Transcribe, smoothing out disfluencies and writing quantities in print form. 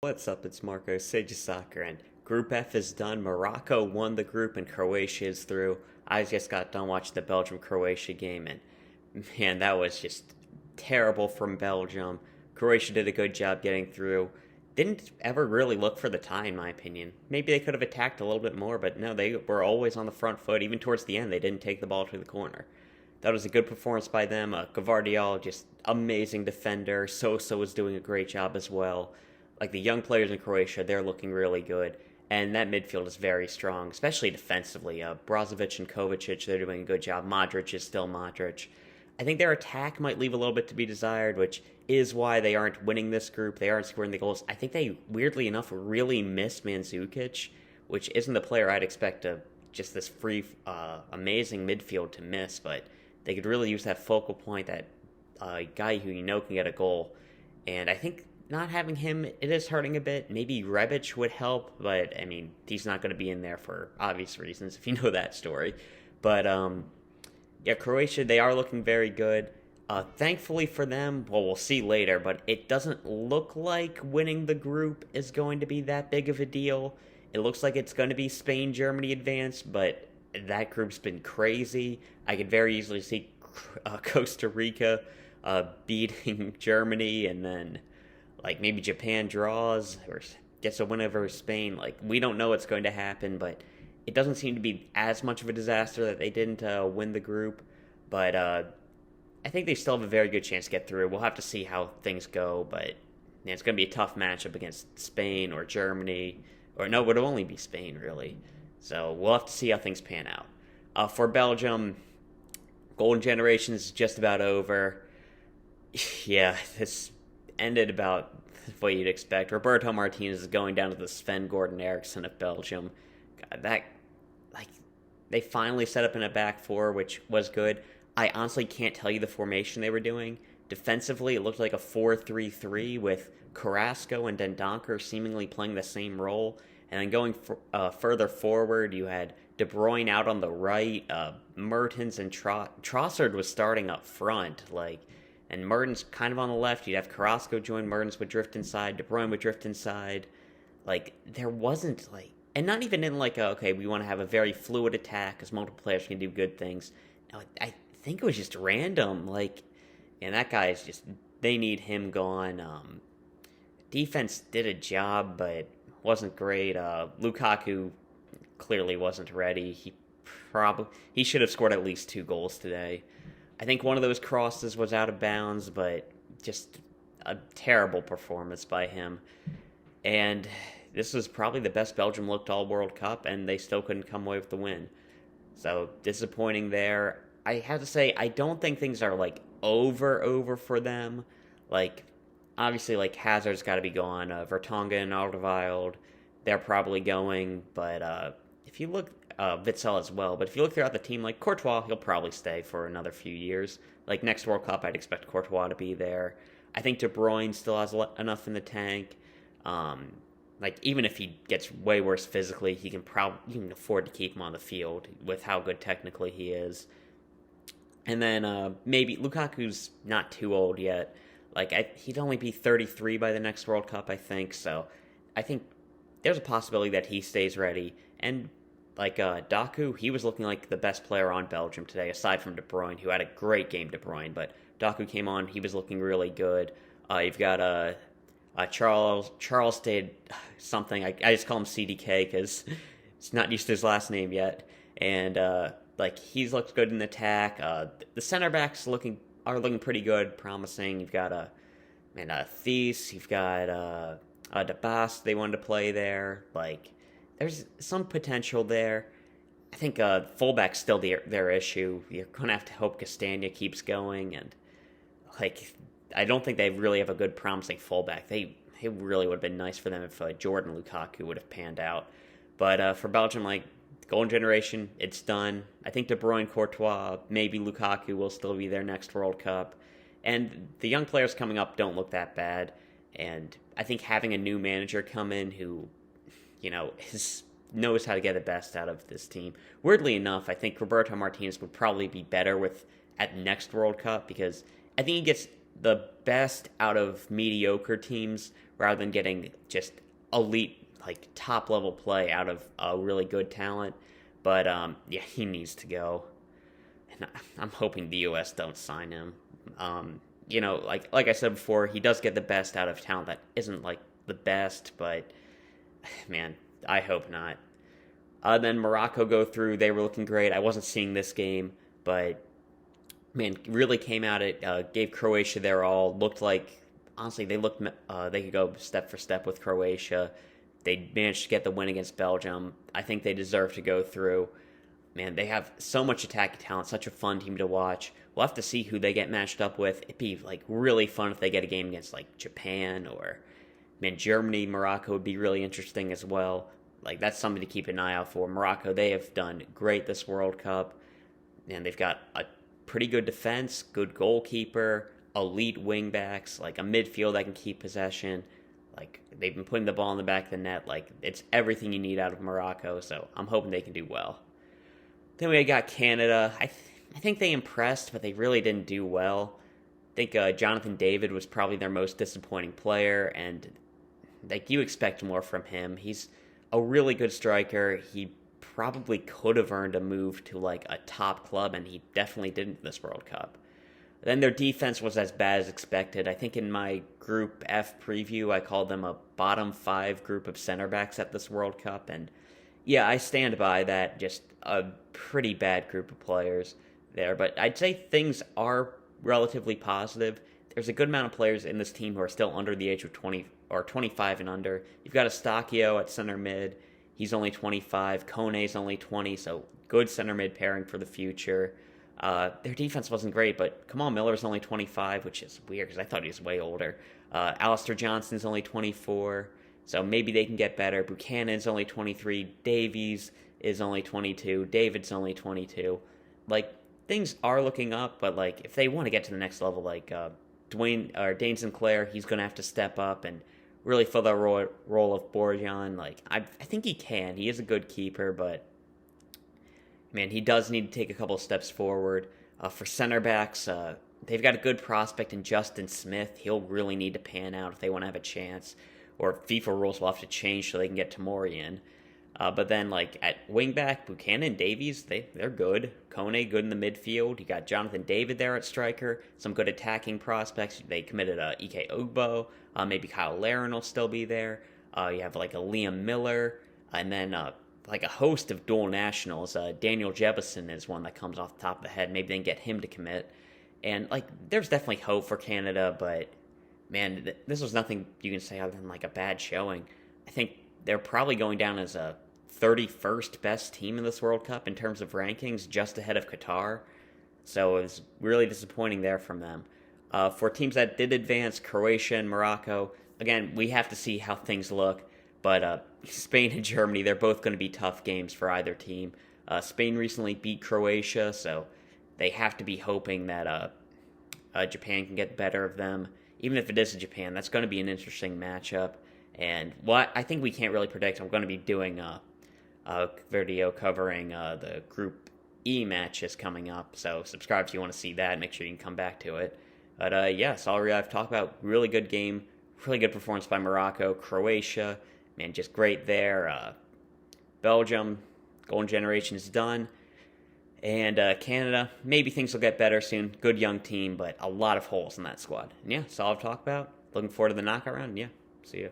What's up? It's Marco, Sage Soccer, and Group F is done. Morocco won the group, and Croatia is through. I just got done watching the Belgium-Croatia game, and man, that was just terrible from Belgium. Croatia did a good job getting through. Didn't ever really look for the tie, in my opinion. Maybe they could have attacked a little bit more, but no, they were always on the front foot. Even towards the end, they didn't take the ball to the corner. That was a good performance by them. Gavardiol, just amazing defender. Sosa was doing a great job as well. Like the young players in Croatia, they're looking really good. And that midfield is very strong, especially defensively. Brozovic and Kovacic, they're doing a good job. Modric is still Modric. I think their attack might leave a little bit to be desired, which is why they aren't winning this group. They aren't scoring the goals. I think they, weirdly enough, really miss Mandzukic, which isn't the player I'd expect just this free, amazing midfield to miss. But they could really use that focal point, that guy who you know can get a goal. And I think not having him, it is hurting a bit. Maybe Rebic would help, but I mean, he's not going to be in there for obvious reasons if you know that story. But yeah, Croatia, they are looking very good. Thankfully for them, well, we'll see later, but it doesn't look like winning the group is going to be that big of a deal. It looks like it's going to be Spain, Germany advance, but that group's been crazy. I could very easily see Costa Rica beating Germany, and then like maybe Japan draws or gets a win over Spain. Like, we don't know what's going to happen, but it doesn't seem to be as much of a disaster that they didn't win the group. But I think they still have a very good chance to get through. We'll have to see how things go, but yeah, it's going to be a tough matchup against Spain or Germany. Or no, it would only be Spain, really. So we'll have to see how things pan out. For Belgium, golden generation is just about over. Yeah, this ended about what you'd expect. Roberto Martinez is going down to the Sven Gordon Eriksson of Belgium. God, that, like, they finally set up in a back four, which was good. I honestly can't tell you the formation they were doing. Defensively, it looked like a 4-3-3 with Carrasco and Dendoncker seemingly playing the same role. And then going further forward, you had De Bruyne out on the right, Mertens and Trossard was starting up front, and Mertens kind of on the left. You'd have Carrasco join, Mertens would drift inside, De Bruyne would drift inside. There wasn't, and not even in okay, we want to have a very fluid attack because multiple players can do good things. No, I think it was just random, and that guy is just, they need him gone. Defense did a job, but wasn't great. Lukaku clearly wasn't ready. He should have scored at least 2 goals today. I think one of those crosses was out of bounds, but just a terrible performance by him. And this was probably the best Belgium looked all World Cup, and they still couldn't come away with the win. So disappointing there. I have to say, I don't think things are over for them. Obviously, Hazard's got to be gone. Vertonghen and Alderweireld, they're probably going. But if you look, Witsel as well. But if you look throughout the team, Courtois, he'll probably stay for another few years. Next World Cup, I'd expect Courtois to be there. I think De Bruyne still has enough in the tank. Even if he gets way worse physically, you can afford to keep him on the field with how good technically he is. And then maybe Lukaku's not too old yet. He'd only be 33 by the next World Cup, I think. So I think there's a possibility that he stays ready. And Doku, he was looking like the best player on Belgium today, aside from De Bruyne, who had a great game, De Bruyne. But Doku came on, he was looking really good. You've got Charles stayed something. I just call him CDK because it's not used to his last name yet. And he's looked good in attack. The center backs are looking pretty good, promising. You've got Thies, you've got DeBast, they wanted to play there. There's some potential there. I think fullback's still their issue. You're going to have to hope Castagna keeps going, and I don't think they really have a good promising fullback. It really would have been nice for them if Jordan Lukaku would have panned out. But for Belgium, golden generation, it's done. I think De Bruyne, Courtois, maybe Lukaku will still be there next World Cup. And the young players coming up don't look that bad. And I think having a new manager come in who, knows how to get the best out of this team. Weirdly enough, I think Roberto Martinez would probably be better at next World Cup because I think he gets the best out of mediocre teams rather than getting just elite, like top level play out of a really good talent. But yeah, he needs to go, and I'm hoping the U.S. don't sign him. Like I said before, he does get the best out of talent that isn't like the best, but man, I hope not. Then Morocco go through. They were looking great. I wasn't seeing this game, but man, really came out it. Gave Croatia their all. Looked like honestly they could go step for step with Croatia. They managed to get the win against Belgium. I think they deserve to go through. Man, they have so much attacking talent. Such a fun team to watch. We'll have to see who they get matched up with. It'd be like really fun if they get a game against like Japan or man Germany. Morocco would be really interesting as well. Like that's something to keep an eye out for. Morocco, they have done great this World Cup, and they've got a pretty good defense, good goalkeeper, elite wingbacks, like a midfield that can keep possession. Like they've been putting the ball in the back of the net. Like it's everything you need out of Morocco. So I'm hoping they can do well. Then we got Canada. I think they impressed, but they really didn't do well. I think Jonathan David was probably their most disappointing player, and like you expect more from him. He's a really good striker. He probably could have earned a move to like a top club, and he definitely didn't this World Cup. Then their defense was as bad as expected. I think in my Group F preview, I called them a bottom 5 group of center backs at this World Cup, and yeah, I stand by that. Just a pretty bad group of players there, but I'd say things are relatively positive. There's a good amount of players in this team who are still under the age of 20 or 25 and under. You've got Eustáquio at center mid. He's only 25. Kone's only 20, so good center mid pairing for the future. Their defense wasn't great, but Kamal Miller's only 25, which is weird because I thought he was way older. Alistair Johnston's only 24, so maybe they can get better. Buchanan's only 23. Davies is only 22. David's only 22. Like, things are looking up, but like if they want to get to the next level, like Dane Sinclair, he's going to have to step up and really fill that role of Borjan. Like I think he can. He is a good keeper, but man, he does need to take a couple of steps forward. For center backs, they've got a good prospect in Justin Smith. He'll really need to pan out if they want to have a chance. Or FIFA rules will have to change so they can get Tamori in. But then, like, at wingback, Buchanan and Davies, they're good. Kone, good in the midfield. You got Jonathan David there at striker. Some good attacking prospects. They committed Ike Ugbo. Maybe Kyle Larin will still be there. You have, like, a Liam Miller. And then, like, a host of dual nationals. Daniel Jebison is one that comes off the top of the head. Maybe they can get him to commit. And, like, there's definitely hope for Canada, but, man, this was nothing you can say other than, like, a bad showing. I think they're probably going down as a 31st best team in this World Cup in terms of rankings, just ahead of Qatar. So it was really disappointing there from them. For teams that did advance, Croatia and Morocco, again, we have to see how things look. But Spain and Germany, they're both going to be tough games for either team. Spain recently beat Croatia, so they have to be hoping that Japan can get the better of them. Even if it is Japan, that's going to be an interesting matchup. And what I think we can't really predict, I'm going to be doing a video covering the Group E matches coming up. So subscribe if you want to see that. Make sure you can come back to it. But yeah, that's all I've talked about. Really good game. Really good performance by Morocco. Croatia, man, just great there. Belgium, golden generation is done. And Canada, maybe things will get better soon. Good young team, but a lot of holes in that squad. And yeah, that's all I've talked about. Looking forward to the knockout round. Yeah, see you.